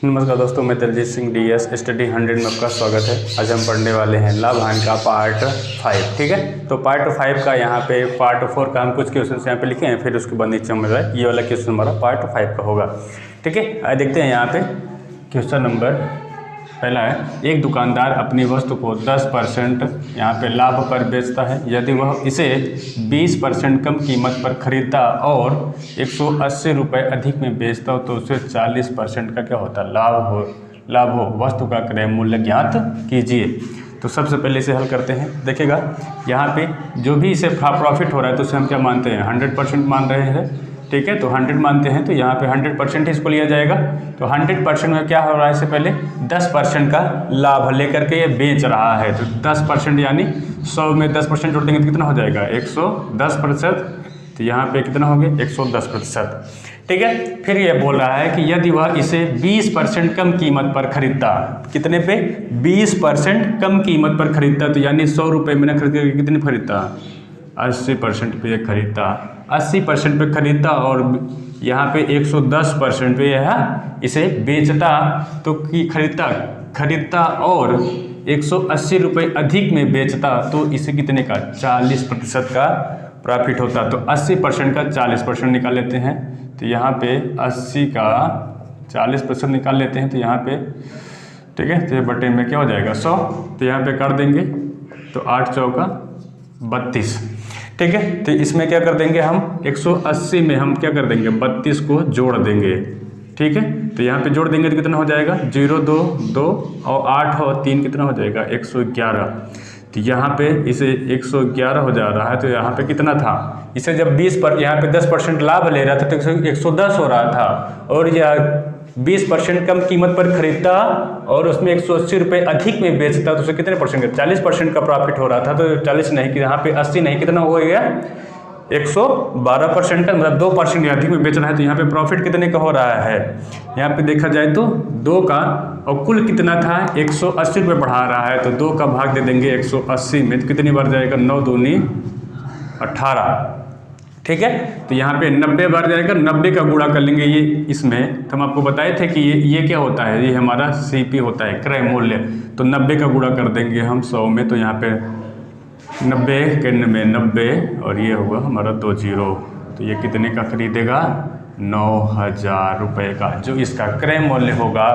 नमस्कार दोस्तों, मैं दलजीत सिंह DS स्टडी 100 में आपका स्वागत है। आज हम पढ़ने वाले हैं लाभ हानि का पार्ट 5। ठीक है, तो पार्ट 5 का यहाँ पे पार्ट 4 का हम कुछ क्वेश्चन यहाँ पे लिखे हैं, फिर उसके बाद नीचे में ये वाला क्वेश्चन हमारा पार्ट 5 का होगा। ठीक है, आइए देखते हैं। यहाँ पे क्वेश्चन नंबर पहला है, एक दुकानदार अपनी वस्तु को 10% यहाँ पे लाभ पर बेचता है। यदि वह इसे 20% कम कीमत पर खरीदता और 180 रुपये अधिक में बेचता हो तो उसे 40% का क्या होता है, लाभ हो। वस्तु का क्रय मूल्य ज्ञात कीजिए। तो सबसे पहले इसे हल करते हैं। देखिएगा, यहाँ पे जो भी इसे प्रॉफिट हो रहा है तो उसे हम क्या मानते हैं, 100% मान रहे हैं। ठीक है, तो 100 मानते हैं, तो यहाँ पे 100% इसको लिया जाएगा। तो 100% में क्या हो रहा है, इससे पहले 10% का लाभ लेकर के ये बेच रहा है। तो 10% यानी 100 में 10% जोड़ देंगे तो कितना हो जाएगा, 110%। तो यहाँ पे कितना हो गया, 110%। ठीक है, फिर ये बोल रहा है कि यदि वह इसे 20% कम कीमत पर खरीदता, कितने पे, 20% कम कीमत पर खरीदता, तो यानी 100 रुपये में न खरीद के कितने खरीदता, 80% पे खरीदता, 80% पे खरीदता और यहाँ पे 110% पे यह इसे बेचता। तो कि खरीदता और 180 रुपये अधिक में बेचता तो इसे कितने का, 40% का प्रॉफिट होता। तो 80% का 40% निकाल लेते हैं। तो यहाँ पे 80 का 40% निकाल लेते हैं। तो यहाँ पे ठीक है, तो बटे में क्या हो जाएगा, 100। तो यहाँ पे कर देंगे तो 8 चौका 32। ठीक है, तो इसमें क्या कर देंगे हम, 180 में हम क्या कर देंगे, 32 को जोड़ देंगे। ठीक है, तो यहाँ पे जोड़ देंगे तो कितना हो जाएगा, 0 2 2 और 8 और 3 कितना हो जाएगा, 111। तो यहाँ पे इसे 111 हो जा रहा है। तो यहाँ पे कितना था, इसे जब 20 पर यहाँ पे 10% लाभ ले रहा था तो 110 हो रहा था, और यह 20% कम कीमत पर खरीदता और उसमें 180 रुपये अधिक में बेचता तो उसे कितने परसेंट का, 40% का प्रॉफिट हो रहा था। तो 40 नहीं कि यहाँ पे 80 नहीं, कितना हो गया, 112% का, मतलब 2% अधिक में बेच रहा है। तो यहाँ पे प्रॉफिट कितने का हो रहा है, यहाँ पे देखा जाए तो 2 का, और कुल कितना था, 180 रुपये बढ़ा रहा है। तो 2 का भाग दे देंगे 180 में, तो कितनी बार जाएगा, 9 दूनी 18। ठीक है, तो यहाँ पे 90 बार जाएगा, 90 का गुणा कर लेंगे ये इसमें। तो हम आपको बताए थे कि ये क्या होता है, ये हमारा CP होता है, क्रय मूल्य। तो 90 का गुणा कर देंगे हम 100 में। तो यहाँ पे 90 के में 90 और ये होगा हमारा 20। तो ये कितने का खरीदेगा, 9000 रुपये का। जो इसका क्रय मूल्य होगा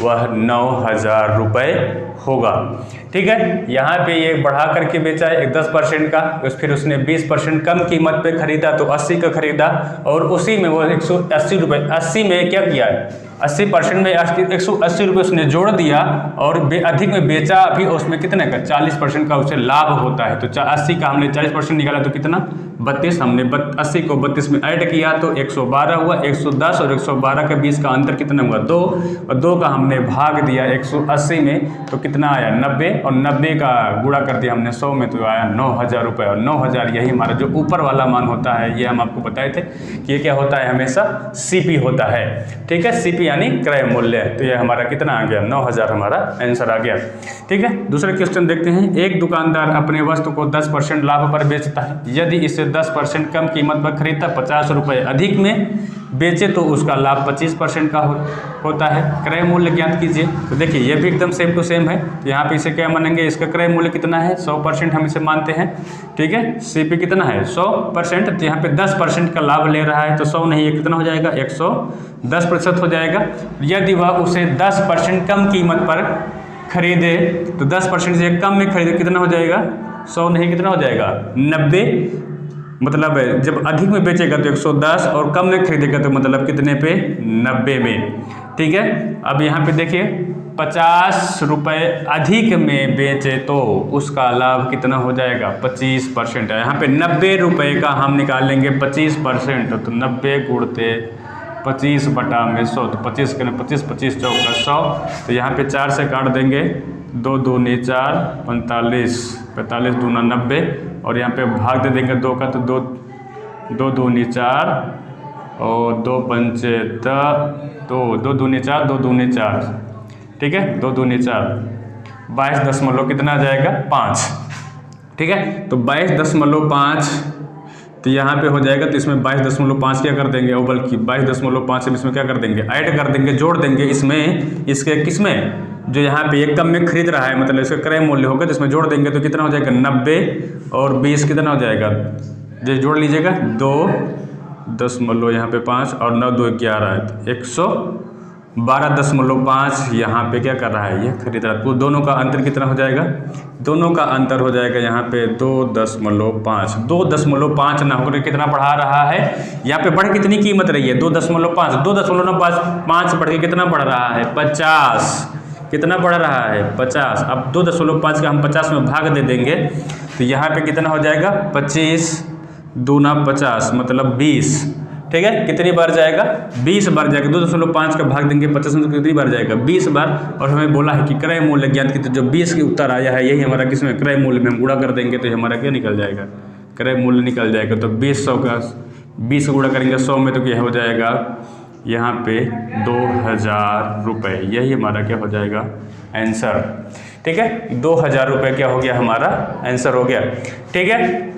वह 9000 रुपये होगा। ठीक है, यहाँ पे ये बढ़ा करके बेचा है 10% का, फिर उसने 20% कम कीमत पे खरीदा तो 80 का खरीदा, और उसी में वो 180 रुपये, 80 में क्या किया है, 80% में 180 रुपये उसने जोड़ दिया और अधिक में बेचा अभी, उसमें कितने का, 40% का उसे लाभ होता है। तो 80 का हमने 40% निकाला तो कितना, 32। हमने 80 को 32 में ऐड किया तो 112 हुआ। 110 और 112 के बीच का अंतर कितना हुआ, 2, और 2 का हमने भाग दिया 180 में तो कितना आया, 90, और 90 का गुणा कर दिया हमने 100 में तो आया 9000 रुपये। और 9000 यही हमारा जो ऊपर वाला मान होता है, ये हम आपको बताए थे कि ये क्या होता है, हमेशा CP होता है। ठीक है, CP यानी क्रय मूल्य। तो ये हमारा कितना आ गया, 9000 हमारा आंसर आ गया। ठीक है, दूसरा क्वेश्चन देखते हैं। एक दुकानदार अपने वस्तु को 10% लाभ पर बेचता है। यदि इसे 10% कम कीमत पर खरीदता, 50 रुपये अधिक में बेचे तो उसका लाभ 25% का होता है। क्रय मूल्य ज्ञात कीजिए। तो देखिए, ये भी एकदम सेम टू सेम है। तो यहाँ पे इसे क्या मानेंगे, इसका क्रय मूल्य कितना है, 100% हम इसे मानते हैं। ठीक है, CP कितना है, 100%। तो यहाँ पे 10% का लाभ ले रहा है तो 100 नहीं, ये कितना हो जाएगा, 110% हो जाएगा। यदि वह उसे 10% कम कीमत पर खरीदे तो 10% से कम में खरीदे, कितना हो जाएगा, 100 नहीं, कितना हो जाएगा, 90। मतलब जब अधिक में बेचेगा तो 110 और कम में खरीदेगा तो मतलब कितने पे, 90 में। ठीक है, अब यहाँ पे देखिए, 50 रुपये अधिक में बेचे तो उसका लाभ कितना हो जाएगा, 25% है। यहाँ पे 90 रुपये का हम निकाल लेंगे 25%। तो 90 गुणते 25 बटा में 100, तो 25 करें 25, 25 चौका 100। तो यहाँ पे 4 से काट देंगे, 2 दूनी 4, 45, 45 दूना 90, और यहाँ पे भाग दे देंगे 2 का, तो 2 दूनी 4 और 2 पंचे 2 दूनी 4, 2 दूनी 4। ठीक है, 2 दूनी 4, 22 दशमलव कितना आ जाएगा, 5। ठीक है, तो 22.5 तो यहाँ पे हो जाएगा, तो इसमें 22.5 क्या कर देंगे, और बल्कि 22.5 हम इसमें क्या कर देंगे, ऐड कर देंगे, जोड़ देंगे इसमें, इसके किसमें, जो यहाँ पे एक कम में खरीद रहा है, मतलब इसका क्रय मूल्य होगा, तो इसमें जोड़ देंगे तो कितना हो जाएगा 90 और 20 कितना हो जाएगा, जो जोड़ लीजिएगा 2.5 यहाँ पे 5 और 9 2 11 है, तो 112.5 यहाँ पे क्या कर रहा है, ये खरीद रहा है। तो दोनों का अंतर कितना हो जाएगा, दोनों का अंतर हो जाएगा यहाँ पे 2.5, 2.5 ना होकर कितना बढ़ा रहा है, यहाँ पे बढ़ कितनी कीमत रही है 2.5, 2.5 बढ़ के कितना बढ़ रहा है 50, कितना बढ़ रहा है 50। अब 2.5 का हम 50 में भाग दे देंगे तो यहाँ पे कितना हो जाएगा 25 दूना 50 मतलब 20, ठीक है, कितनी बार जाएगा 20 बार जाएगा, 2.5 का भाग देंगे 50 में तो कितनी बार जाएगा 20 बार। और हमें बोला है कि क्रय मूल्य ज्ञात कीजिए, जो 20 के उत्तर आया है यही हमारा किसमें क्रय मूल्य में हम गुणा कर देंगे तो हमारा क्या निकल जाएगा, क्रय मूल्य निकल जाएगा। तो 20 का 20 गुणा करेंगे 100 में तो क्या हो जाएगा यहाँ पे 2000 रुपये, यही हमारा क्या हो जाएगा आंसर, ठीक है, 2000 रुपये क्या हो गया हमारा आंसर हो गया, ठीक है।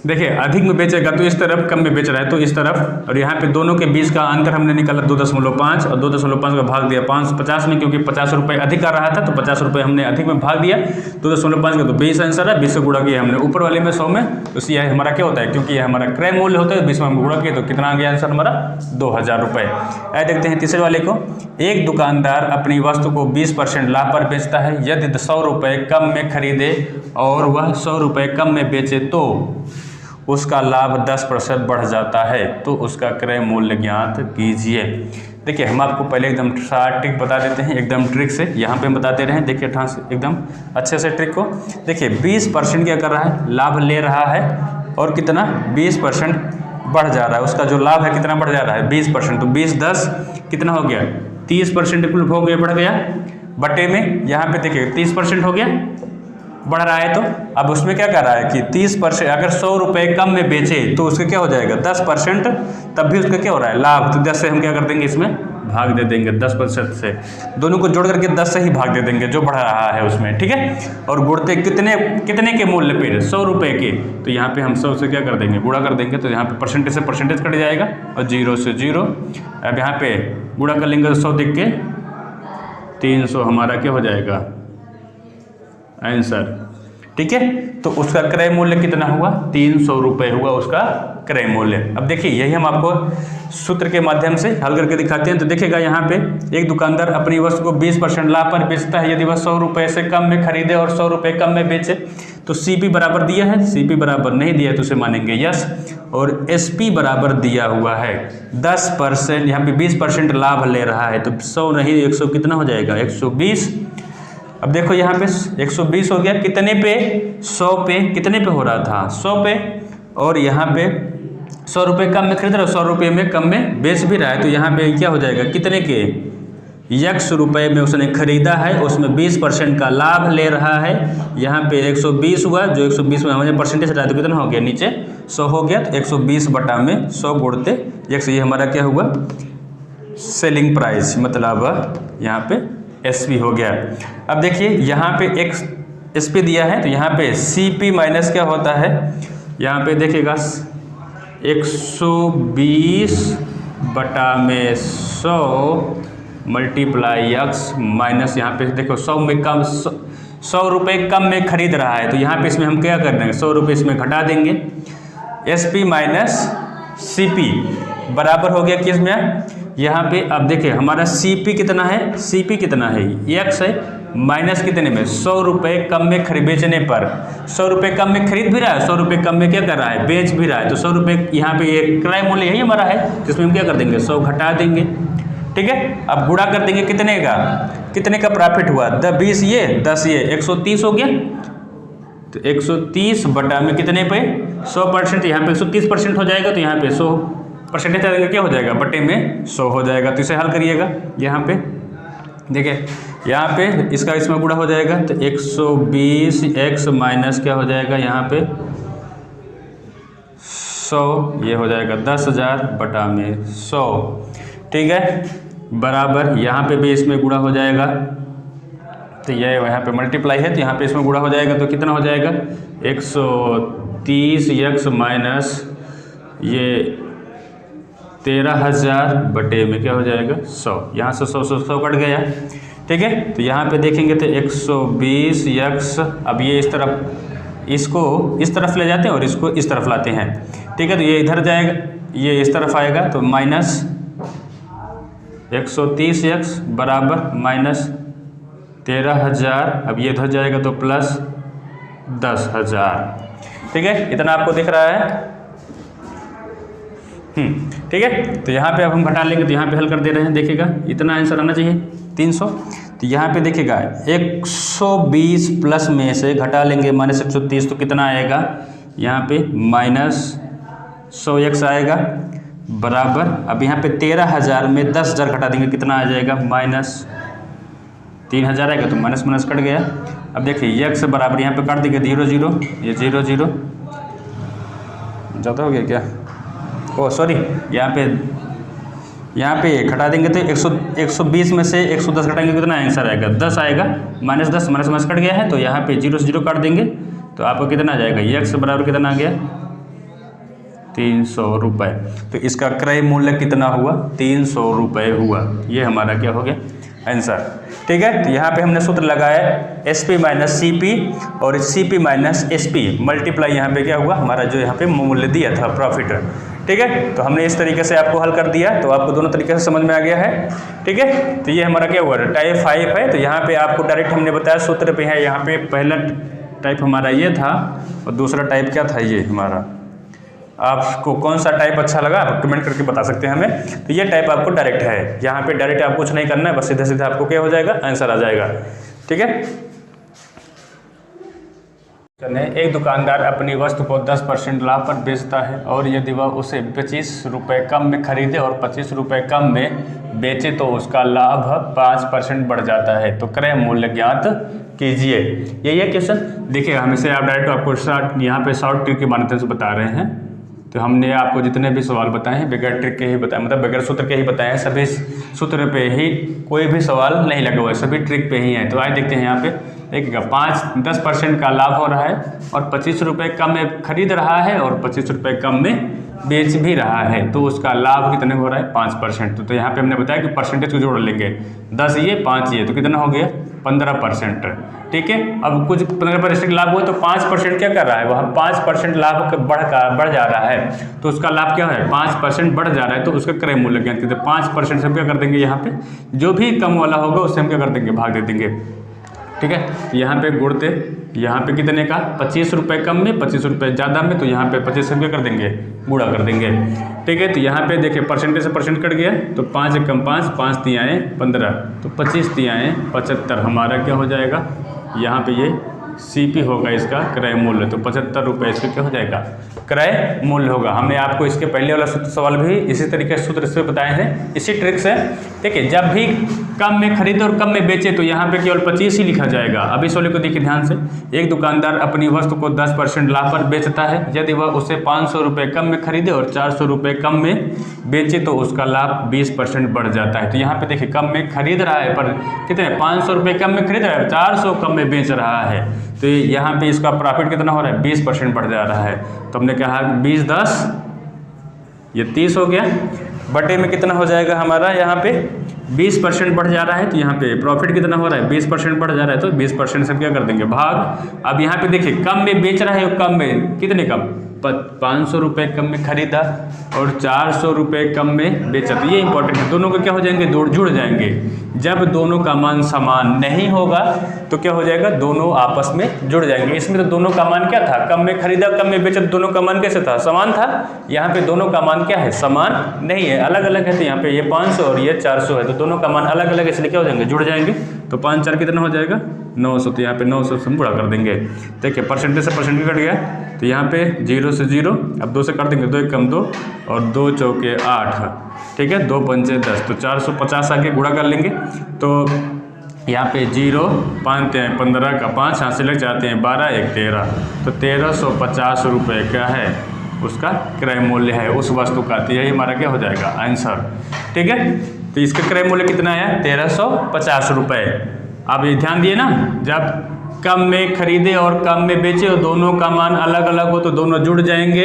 देखिए अधिक में बेचेगा तो इस तरफ, कम में बेच रहा है तो इस तरफ, और यहाँ पे दोनों के बीच का अंतर हमने निकाला 2.5 और 2.5 का भाग दिया 50 में, क्योंकि 50 रुपये अधिक आ रहा था तो 50 रुपये हमने अधिक में भाग दिया, 2.5 का तो 20 आंसर है, 20 से गुणा किया हमने ऊपर वाले में 100 में, तो ये हमारा क्या होता है, क्योंकि ये हमारा क्रय मूल्य होता है 20 में हम गुणा किए तो कितना आ गया आंसर हमारा 2000 रुपये। आइए देखते हैं तीसरे वाले को। एक दुकानदार अपनी वस्तु को 20% लाभ पर बेचता है, यदि 100 रुपये कम में खरीदे और वह 100 रुपये कम में बेचे तो उसका लाभ 10% बढ़ जाता है, तो उसका क्रय मूल्य ज्ञात कीजिए। देखिए हम आपको पहले एकदम शार्ट ट्रिक बता देते हैं, एकदम ट्रिक से यहाँ पे हम बताते रहे, देखिए एकदम अच्छे से ट्रिक को देखिए। 20% क्या कर रहा है, लाभ ले रहा है और कितना 20% बढ़ जा रहा है, उसका जो लाभ है कितना बढ़ जा रहा है 20%, तो 20 10 कितना हो गया 30% कुल हो गया, बढ़ गया बटे में, यहाँ पे देखिए 30% हो गया बढ़ रहा है। तो अब उसमें क्या कर रहा है कि 30%, अगर 100 रुपये कम में बेचे तो उसका क्या हो जाएगा 10%, तब भी उसका क्या हो रहा है लाभ, तो 10 से हम क्या कर देंगे इसमें भाग दे देंगे, 10% से दोनों को जोड़ करके 10 से ही भाग दे देंगे जो बढ़ रहा है उसमें, ठीक है। और गुणते कितने के मूल्य पे 100 रुपये के, तो यहाँ पे हम 100 से क्या कर देंगे गुणा कर देंगे, तो यहाँ पे परसेंटेज से परसेंटेज कट जाएगा और 0 से 0। अब यहाँ पे गुणा कर लेंगे तो 100 देख के 300 हमारा क्या हो जाएगा आंसर, ठीक है। तो उसका क्रय मूल्य कितना हुआ 300 रुपये हुआ उसका क्रय मूल्य। अब देखिए यही हम आपको सूत्र के माध्यम से हल करके दिखाते हैं। तो देखिएगा यहाँ पे एक दुकानदार अपनी वस्तु को 20% लाभ पर बेचता है, यदि वह 100 रुपये से कम में खरीदे और 100 रुपये कम में बेचे तो CP बराबर दिया है, CP बराबर नहीं दिया है तो उसे मानेंगे यस, और SP बराबर दिया हुआ है 10%, यहाँ पे 20% लाभ ले रहा है तो 100 नहीं 100 कितना हो जाएगा 120। अब देखो यहाँ पे 120 हो गया, कितने पे 100 पे, कितने पे हो रहा था 100 पे, और यहाँ पे 100 रुपये कम में खरीद रहा है, 100 रुपये में कम में बेच भी रहा है, तो यहाँ पे क्या हो जाएगा कितने के 100 रुपये में उसने खरीदा है, उसमें 20% का लाभ ले रहा है, यहाँ पे 120 हुआ, जो 120 में हमें परसेंटेज हटाया तो कितना हो गया नीचे 100 हो गया, तो 120 बटा में 100 गुणते 100, ये हमारा क्या हुआ सेलिंग प्राइस, मतलब यहाँ पे SP हो गया। अब देखिए यहाँ पे एक SP दिया है तो यहाँ पे CP माइनस क्या होता है, यहाँ पे देखिएगा 120 बटा में 100 मल्टीप्लाई x माइनस, यहाँ पे देखो 100 में कम 100 रुपये कम में खरीद रहा है, तो यहाँ पे इसमें हम क्या कर देंगे 100 रुपये इसमें घटा देंगे, SP माइनस CP बराबर हो गया किस में, यहाँ पे अब देखिए हमारा CP कितना है, CP कितना है x है, माइनस कितने में 100 रुपये कम में बेचने पर, 100 रुपये कम में खरीद भी रहा है, 100 रुपये कम में क्या कर रहा है बेच भी रहा है, तो 100 रुपये यहाँ पे ये क्रय मूल्य यही हमारा है, जिसमें हम क्या कर देंगे 100 घटा देंगे, ठीक है। अब गुणा कर देंगे कितने का प्रॉफिट हुआ 20 ये 10 ये 130 हो गया, तो 130 बटा में कितने पे 100%, यहाँ पे 130% हो जाएगा, तो यहाँ पे 100% क्या हो जाएगा बटे में 100 हो जाएगा। तो इसे हल करिएगा, यहाँ पे देखिए यहाँ पे इसका इसमें गुणा हो जाएगा, तो 120x माइनस क्या हो जाएगा यहाँ पे 100, ये हो जाएगा 10,000 बटा में 100, ठीक है, बराबर यहाँ पे भी इसमें गुणा हो जाएगा, तो ये यहाँ पे मल्टीप्लाई है तो यहाँ पे इसमें गुणा हो जाएगा, तो कितना हो जाएगा 130x माइनस ये 13,000 बटे में क्या हो जाएगा 100, यहाँ से 100 कट गया। ठीक है, तो यहाँ पे देखेंगे तो 120x, अब ये इस तरफ, इसको इस तरफ ले जाते हैं और इसको इस तरफ लाते हैं। ठीक है, तो ये इधर जाएगा, ये इस तरफ आएगा, तो माइनस 130x बराबर माइनस 13,000, अब ये इधर जाएगा तो प्लस 10,000। ठीक है, इतना आपको दिख रहा है। ठीक है, तो यहाँ पे अब हम घटा लेंगे, तो यहाँ पे हल कर दे रहे हैं, देखिएगा इतना आंसर आना चाहिए 300। तो यहाँ पे देखिएगा 120 प्लस में से घटा लेंगे माइनस 130, तो कितना आएगा, यहाँ पे माइनस 100x आएगा बराबर, अब यहाँ पे 13,000 में 10,000 घटा देंगे, कितना आ जाएगा माइनस 3,000 आएगा, तो माइनस माइनस कट गया। अब देखिए x बराबर यहाँ पे काट देंगे 0 0, ये 0 0 ज़्यादा हो गया क्या, ओ सॉरी, यहाँ पे घटा देंगे तो 120 में से 110 घटाएंगे, कितना आंसर आएगा 10 आएगा, माइनस 10 माइनस माइनस कट गया है, तो यहाँ पे 0 0 काट देंगे, तो आपको कितना आ जाएगा, x बराबर कितना आ गया 300 रुपये। तो इसका क्रय मूल्य कितना हुआ, 300 रुपये हुआ। ये हमारा क्या हो गया आंसर। ठीक है, तो यहाँ पे हमने सूत्र लगाया SP माइनस CP और CP माइनस SP मल्टीप्लाई, यहाँ पे क्या हुआ हमारा जो यहाँ पे मूल्य दिया था प्रॉफिट। ठीक है, तो हमने इस तरीके से आपको हल कर दिया, तो आपको दोनों तरीके से समझ में आ गया है। ठीक है, तो ये हमारा क्या हुआ टाइप 5 है। तो यहाँ पे आपको डायरेक्ट हमने बताया सूत्र पे है, यहाँ पे पहला टाइप हमारा ये था और दूसरा टाइप क्या था ये हमारा। आपको कौन सा टाइप अच्छा लगा आप कमेंट करके बता सकते हैं हमें। तो ये टाइप आपको डायरेक्ट है, यहाँ पे डायरेक्ट आप कुछ नहीं करना है, बस सीधे सीधे आपको क्या हो जाएगा आंसर आ जाएगा। ठीक है, एक दुकानदार अपनी वस्तु को 10% लाभ पर बेचता है और यदि वह उसे 25 रुपये कम में खरीदे और 25 रुपये कम में बेचे तो उसका लाभ 5% बढ़ जाता है। तो क्रय मूल्य ज्ञात कीजिए। यही है क्वेश्चन। देखिए हमें आप डायरेक्ट आपको यहाँ पे शॉर्ट ट्रिक के माध्यम से बता रहे हैं। तो हमने आपको जितने भी सवाल बताए हैं बगैर ट्रिक के ही बताए, मतलब बगैर सूत्र के ही बताए हैं। सभी सूत्र पे ही, कोई भी सवाल नहीं लगा हुआ है, सभी ट्रिक पे ही है। तो आज देखते हैं यहाँ पे देखिएगा 10% का लाभ हो रहा है और 25 रुपये कम में खरीद रहा है और 25 रुपये कम में बेच भी रहा है, तो उसका लाभ कितने हो रहा है 5%। तो यहाँ पे हमने बताया कि परसेंटेज को जोड़ लेंगे, 10 ये 5 ये, तो कितना हो गया 15%। ठीक है, अब कुछ 15% लाभ हुआ तो 5% क्या कर रहा है, वहाँ 5% लाभ बढ़ जा रहा है, तो उसका लाभ क्या है 5% बढ़ जा रहा है, तो उसका क्रय मूल्य ज्ञात कीजिए। 5% से हम क्या कर देंगे, यहाँ पे जो भी कम वाला होगा उससे हम क्या कर देंगे, भाग दे देंगे। ठीक है, यहाँ पे गुणते, यहाँ पे कितने का 25 रुपये कम में 25 रुपये ज़्यादा में, तो यहाँ पे 25 से क्या कर देंगे, गुणा कर देंगे। ठीक है, तो यहाँ पे देखिए परसेंटेज से परसेंट कट गया, तो 5 कम 5, 5 तियाएँ 15, तो 25 तियाएँ 75 हमारा क्या हो जाएगा, यहाँ पे ये CP होगा इसका क्रय मूल्य, तो 75 रुपये इसका क्या हो जाएगा, क्रय मूल्य होगा। हमने आपको इसके पहले वाला सवाल भी इसी तरीके से सूत्र से बताए हैं, इसी ट्रिक से। ठीक है, जब भी कम में खरीदे और कम में बेचे तो यहाँ पे केवल 25 ही लिखा जाएगा। अब इस वाले को देखिए ध्यान से, एक दुकानदार अपनी वस्तु को 10% लाभ पर बेचता है, यदि वह उसे 500 रुपये कम में खरीदे और 400 रुपये कम में बेचे तो उसका लाभ 20% बढ़ जाता है। तो यहाँ पे देखिए कम में खरीद रहा है, पर कितने 500 रुपये कम में खरीद रहा है, 400 कम में बेच रहा है, तो यहाँ पे इसका प्रॉफिट कितना हो रहा है 20% बढ़ जा रहा है। तो हमने कहा 20 10 ये 30 हो गया, बटे में कितना हो जाएगा हमारा, यहाँ पे 20% बढ़ जा रहा है, तो यहाँ पे प्रॉफिट कितना हो रहा है 20% बढ़ जा रहा है, तो 20% से क्या कर देंगे भाग। अब यहाँ पे देखिए कम में बेच रहा है और कम में कितने कम, 500 रुपये कम में खरीदा और 400 रुपये कम में बेचा, तो ये इंपॉर्टेंट है। दोनों के क्या हो जाएंगे, जुड़ जाएंगे। जब दोनों का मान समान नहीं होगा तो क्या हो जाएगा, दोनों आपस में जुड़ जाएंगे। इसमें तो दोनों का मान क्या था, कम में खरीदा कम में बेचा, दोनों का मान कैसे था, समान था। यहाँ पे दोनों का मान क्या है, समान नहीं है, अलग अलग है। तो यहाँ पे ये 500 और ये 400 है, तो दोनों का मान अलग अलग है, इसलिए क्या हो जाएंगे, जुड़ जाएंगे। तो 5 4 कितना हो जाएगा 900, तो यहाँ पे 900 से हम गुणा कर देंगे। देखिए परसेंटेज से परसेंट कट गया, तो यहाँ पे 0 से 0, अब 2 से काट देंगे, 2 1 कम 2 और 2 चौके 8। ठीक है, 2 पंचे 10, तो 450 आके गुणा कर लेंगे। तो यहाँ पे 0 5 15 का 5 यहाँ से लग जाते हैं 12 1 13, तो 1350 रुपये क्या है उसका क्रय मूल्य है उस वस्तु का। तो यही हमारा क्या हो जाएगा आंसर। ठीक है, तो इसका क्रय मूल्य कितना है 1350 रुपये। आप ये ध्यान दिए ना, जब कम में खरीदे और कम में बेचे और दोनों का मान अलग अलग हो तो दोनों जुड़ जाएंगे।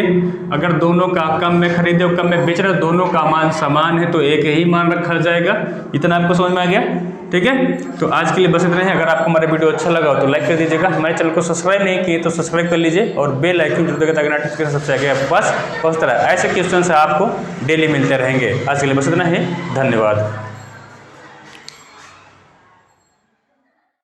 अगर दोनों का कम में खरीदे और कम में बेच रहे हो दोनों का मान समान है तो एक ही मान रखा जाएगा। इतना आपको समझ में आ गया? ठीक है, तो आज के लिए बस इतना ही। अगर आपको हमारा वीडियो अच्छा लगा हो तो लाइक कर दीजिएगा। हमारे चैनल को सब्सक्राइब नहीं किए तो सब्सक्राइब कर लीजिए और बेल आइकन जरूर दबाइए ताकि नोटिफिकेशन सबसे आगे आपके पास पहुंचता रहे। ऐसे क्वेश्चन से आपको डेली मिलते रहेंगे। आज के लिए बस इतना ही, धन्यवाद।